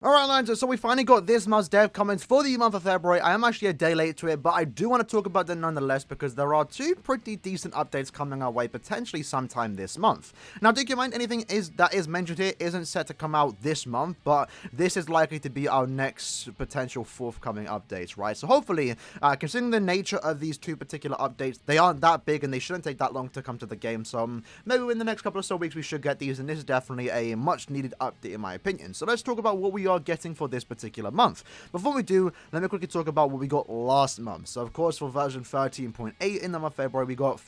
Alright, Lancer, so we finally got this month's dev comments for the month of February. I am actually a day late to it, but I do want to talk about them nonetheless because there are two pretty decent updates coming our way potentially sometime this month. Now, do keep in mind, anything that is mentioned here isn't set to come out this month, but this is likely to be our next potential forthcoming updates, right? So hopefully, considering the nature of these two particular updates, they aren't that big and they shouldn't take that long to come to the game, so maybe in the next couple of so weeks we should get these, and this is definitely a much needed update in my opinion. So let's talk about what we are getting for this particular month. Before we do, let me quickly talk about what we got last month. So of course, for version 13.8 in the month of February, we got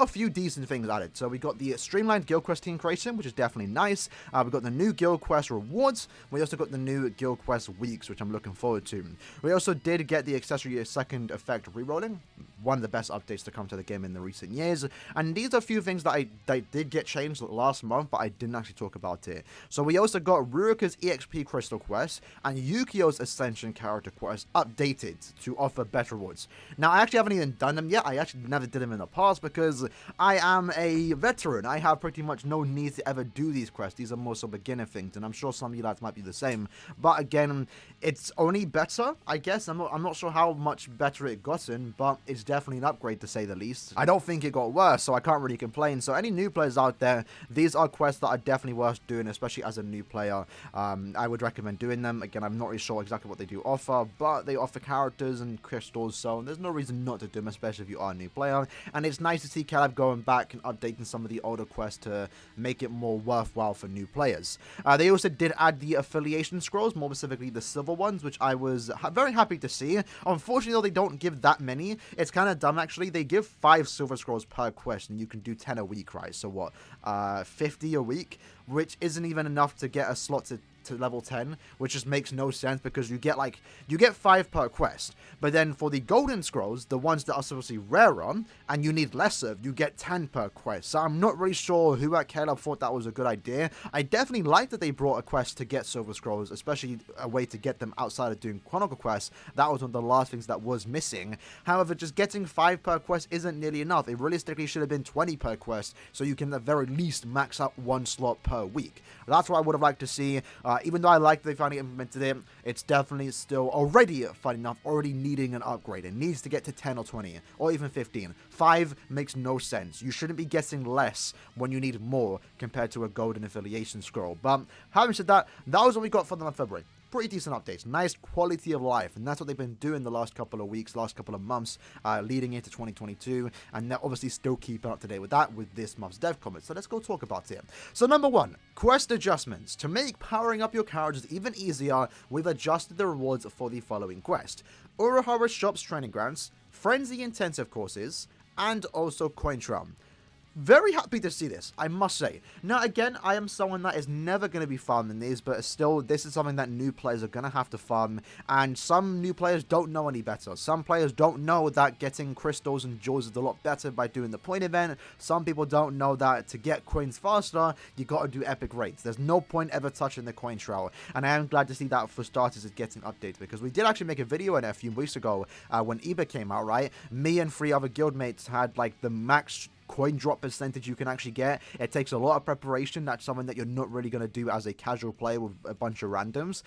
a few decent things added. So we got the streamlined guild quest team creation, which is definitely nice. We got the new guild quest rewards. We also got the new guild quest weeks, which I'm looking forward to. We also did get the accessory second effect rerolling, one of the best updates to come to the game in the recent years. And these are a few things that did get changed last month, but I didn't actually talk about it. So we also got Ruruka's EXP crystal quest and Yukio's ascension character quest updated to offer better rewards. Now, I actually haven't even done them yet. I actually never did them in the past because I am a veteran. I have pretty much no need to ever do these quests. These are more so beginner things, and I'm sure some of you lads might be the same. But again, it's only better, I guess. I'm not sure how much better it gotten, but it's definitely an upgrade to say the least. I don't think it got worse, so I can't really complain. So any new players out there, these are quests that are definitely worth doing, especially as a new player. I would recommend doing them. Again, I'm not really sure exactly what they do offer, but they offer characters and crystals, so there's no reason not to do them, especially if you are a new player. And it's nice to see Caleb going back and updating some of the older quests to make it more worthwhile for new players. They also did add the affiliation scrolls, more specifically the silver ones, which I was very happy to see. Unfortunately, though, they don't give that many. It's kind of dumb, actually. They give 5 silver scrolls per quest, and you can do 10 a week, right? So what, 50 a week, which isn't even enough to get a slot to level 10, which just makes no sense because you get 5 per quest, but then for the golden scrolls, the ones that are supposed to be rarer and you need less of, you get 10 per quest. So I'm not really sure who at Caleb thought that was a good idea. I definitely like that they brought a quest to get silver scrolls, especially a way to get them outside of doing chronicle quests. That was one of the last things that was missing. However, just getting 5 per quest isn't nearly enough. It realistically should have been 20 per quest, so you can at the very least max out 1 slot per week. That's what I would have liked to see. Even though I like that they finally implemented it, it's definitely still already fun enough, already needing an upgrade. It needs to get to 10 or 20, or even 15. 5 makes no sense. You shouldn't be getting less when you need more compared to a golden affiliation scroll. But having said that, that was what we got for the month of February. Pretty decent updates, nice quality of life, and that's what they've been doing the last couple of weeks, last couple of months, leading into 2022, and they're obviously still keeping up to date with that with this month's dev comments. So let's go talk about it. So number 1, quest adjustments. To make powering up your characters even easier, we've adjusted the rewards for the following quest: Urahara Shop's training grants, Frenzy intensive courses, and also coin trail. Very happy to see this, I must say. Now, again, I am someone that is never going to be farming these, but still, this is something that new players are going to have to farm, and some new players don't know any better. Some players don't know that getting crystals and jewels is a lot better by doing the point event. Some people don't know that to get coins faster, you got to do epic raids. There's no point ever touching the coin trail, and I am glad to see that for starters it's getting updates, because we did actually make a video in it a few weeks ago when EBA came out, right? Me and 3 other guildmates had like the max coin drop percentage you can actually get. It takes a lot of preparation. That's something that you're not really going to do as a casual player with a bunch of randoms.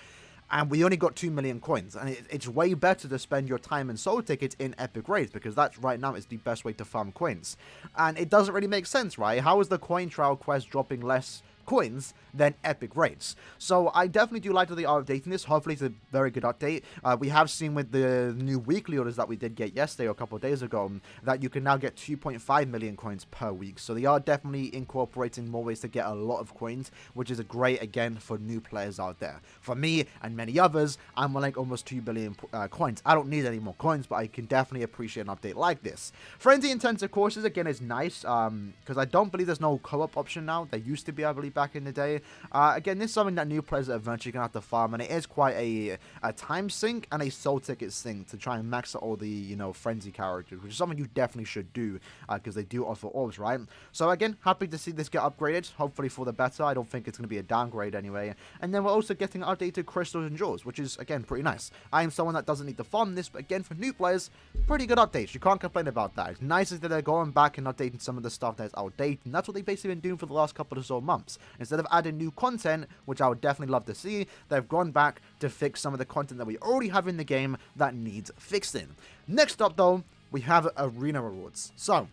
And we only got 2 million coins, and it's way better to spend your time and soul tickets in epic raids, because that's right now is the best way to farm coins. And it doesn't really make sense, right? How is the coin trial quest dropping less coins than epic raids? So I definitely do like that they are updating this. Hopefully it's a very good update. We have seen with the new weekly orders that we did get yesterday or a couple of days ago that you can now get 2.5 million coins per week. So they are definitely incorporating more ways to get a lot of coins, which is a great, again, for new players out there. For me and many others, I'm like almost 2 billion coins. I don't need any more coins, but I can definitely appreciate an update like this. Frenzy intensive courses, again, is nice because I don't believe there's no co-op option now. There used to be, I believe, back in the day. Again, this is something that new players are eventually going to have to farm, and it is quite a time sink and a soul ticket sink to try and max out all the, frenzy characters, which is something you definitely should do because they do offer orbs, right? So again, happy to see this get upgraded, hopefully for the better. I don't think it's going to be a downgrade anyway. And then we're also getting updated crystals and jewels, which is, again, pretty nice. I am someone that doesn't need to farm this, but again, for new players, pretty good updates. You can't complain about that. It's nice that they're going back and updating some of the stuff that's outdated, and that's what they've basically been doing for the last couple of so months. Instead of adding new content, which I would definitely love to see, they've gone back to fix some of the content that we already have in the game that needs fixing. Next up, though, we have arena rewards. So,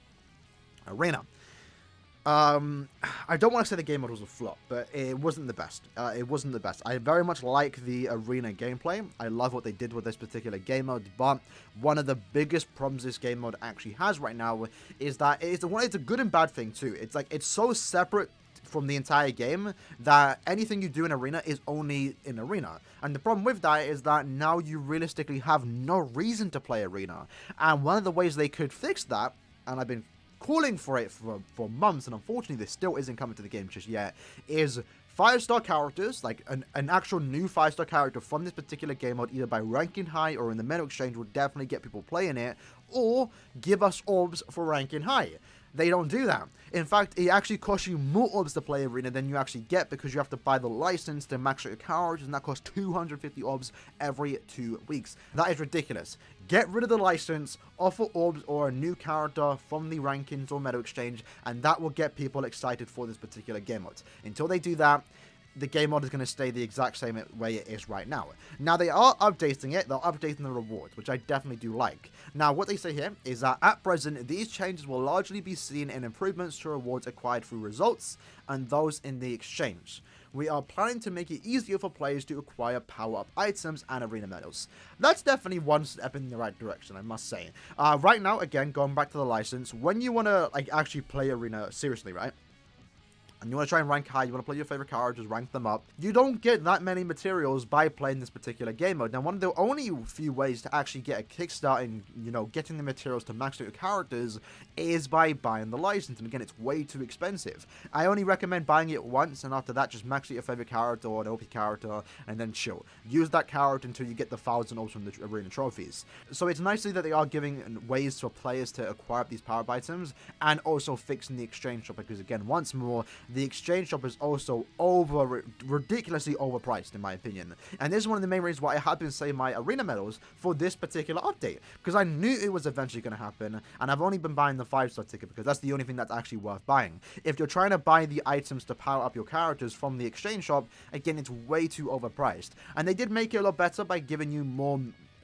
arena. I don't want to say the game mode was a flop, but it wasn't the best. I very much like the arena gameplay. I love what they did with this particular game mode, but one of the biggest problems this game mode actually has right now is that it's a good and bad thing too. It's like, it's so separate from the entire game that anything you do in arena is only in arena. And the problem with that is that now you realistically have no reason to play arena. And one of the ways they could fix that, and I've been calling for it for months, and unfortunately this still isn't coming to the game just yet, is 5-star characters, like an actual new 5-star character from this particular game mode, either by ranking high or in the medal exchange, will definitely get people playing it, or give us orbs for ranking high. They don't do that. In fact, it actually costs you more orbs to play arena than you actually get, because you have to buy the license to max out your characters, and that costs 250 orbs every 2 weeks. That is ridiculous. Get rid of the license, offer orbs or a new character from the rankings or medal exchange, and that will get people excited for this particular game mode. Until they do that, the game mode is going to stay the exact same way it is right now. Now, they are updating it. They're updating the rewards, which I definitely do like. Now, what they say here is that at present, these changes will largely be seen in improvements to rewards acquired through results and those in the exchange. We are planning to make it easier for players to acquire power-up items and arena medals. That's definitely one step in the right direction, I must say. Right now, again, going back to the license, when you want to actually play arena seriously, right? And you want to try and rank high, you want to play your favorite characters, rank them up, you don't get that many materials by playing this particular game mode. Now, one of the only few ways to actually get a kickstart in, getting the materials to max out your characters is by buying the license. And again, it's way too expensive. I only recommend buying it once, and after that, just max out your favorite character or an OP character, and then chill. Use that character until you get the 1,000 orbs from the arena trophies. So it's nice that they are giving ways for players to acquire these power-up items, and also fixing the exchange shop, because again, once more, the exchange shop is also ridiculously overpriced, in my opinion. And this is one of the main reasons why I have been saving my arena medals for this particular update, because I knew it was eventually going to happen, and I've only been buying the 5-star ticket because that's the only thing that's actually worth buying. If you're trying to buy the items to power up your characters from the exchange shop, again, it's way too overpriced. And they did make it a lot better by giving you more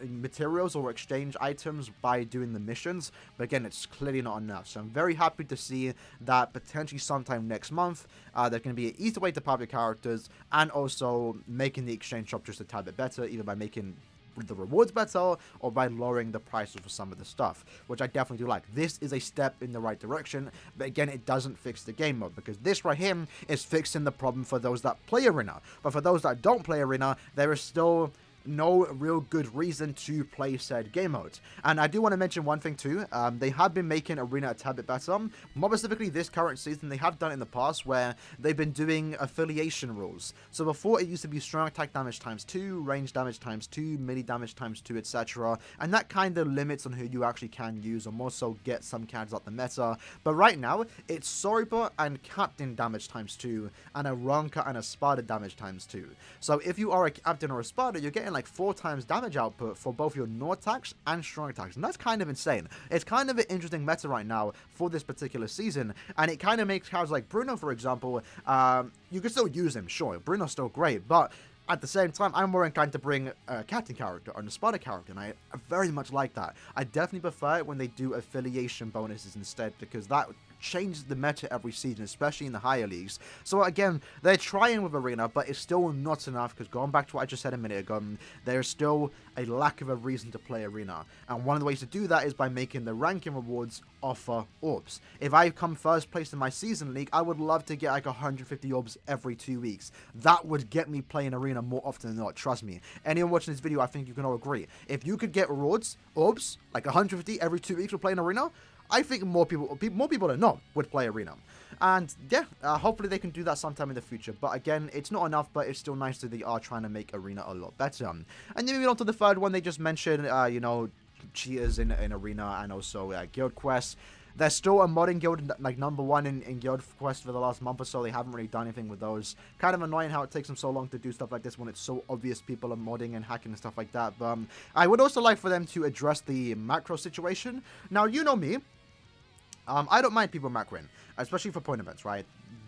materials or exchange items by doing the missions, but again, it's clearly not enough. So I'm very happy to see that potentially sometime next month there's going to be an easier way to power your characters, and also making the exchange shop just a tad bit better, either by making the rewards better or by lowering the prices for some of the stuff, which I definitely do like. This is a step in the right direction, but again, it doesn't fix the game mode, because this right here is fixing the problem for those that play arena. But for those that don't play arena, there is still no real good reason to play said game mode. And I do want to mention one thing too. They have been making arena a tad bit better. More specifically, this current season, they have done it in the past where they've been doing affiliation rules. So before, it used to be strong attack damage ×2, range damage ×2, melee damage ×2, etc. And that kind of limits on who you actually can use, or more so get some characters out the meta. But right now, it's Soriba and Captain damage ×2, and a Ronka and a Spada damage ×2. So if you are a Captain or a Spada, you're getting like 4 times damage output for both your Nord attacks and strong attacks, and that's kind of insane. It's kind of an interesting meta right now for this particular season, and it kind of makes characters like Bruno, for example, you can still use him, sure, Bruno's still great, but at the same time, I'm more inclined to bring a Captain character or a Spada character, and I very much like that. I definitely prefer it when they do affiliation bonuses instead, because that changes the meta every season, especially in the higher leagues. So again, they're trying with arena, but it's still not enough, because going back to what I just said a minute ago, there's still a lack of a reason to play arena. And one of the ways to do that is by making the ranking rewards offer orbs. If I come first place in my season league, I would love to get like 150 orbs every 2 weeks. That would get me playing arena more often than not, trust me. Anyone watching this video, I think you can all agree. If you could get orbs, like 150 every 2 weeks for playing arena, I think more people than not would play arena. And yeah, hopefully they can do that sometime in the future. But again, it's not enough, but it's still nice that they are trying to make arena a lot better. And then moving on to the third one, they just mentioned, cheaters in arena, and also guild quests. There's still a modding guild, like #1 in Guild Quest for the last month or so. They haven't really done anything with those. Kind of annoying how it takes them so long to do stuff like this when it's so obvious people are modding and hacking and stuff like that. But I would also like for them to address the macro situation. Now, you know me. I don't mind people macroing, especially for point events, right?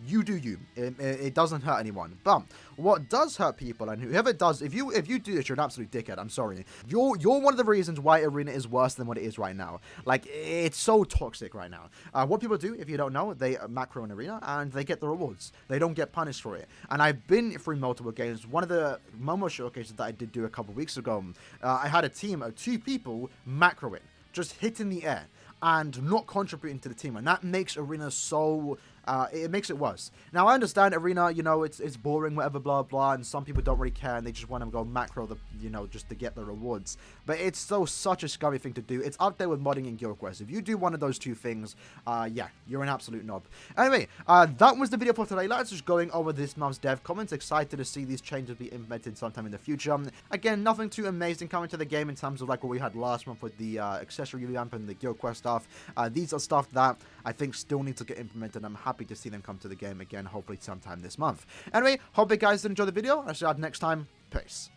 you do you. It doesn't hurt anyone. But what does hurt people, and whoever does, if you do this, you're an absolute dickhead. I'm sorry. You're one of the reasons why Arena is worse than what it is right now. Like, it's so toxic right now. What people do, if you don't know, they macro in Arena and they get the rewards. They don't get punished for it. And I've been through multiple games. One of the Momo showcases that I did do a couple weeks ago, I had a team of 2 people macroing, just hitting the air and not contributing to the team, and that makes Arena so it makes it worse. Now I understand Arena, you know, it's boring, whatever, blah blah, and some people don't really care and they just want to go macro the, you know, just to get the rewards. But it's so such a scummy thing to do. It's up there with modding and guild quests. If you do one of those 2 things, yeah, you're an absolute knob. Anyway, that was the video for today. Let's just going over this month's dev comments. Excited to see these changes be implemented sometime in the future. Again, nothing too amazing coming to the game in terms of like what we had last month with the accessory revamp and the guild quest stuff. These are stuff that I think still need to get implemented. I'm happy to see them come to the game again, hopefully sometime this month. Anyway, hope you guys did enjoy the video. I'll see you next time. Peace.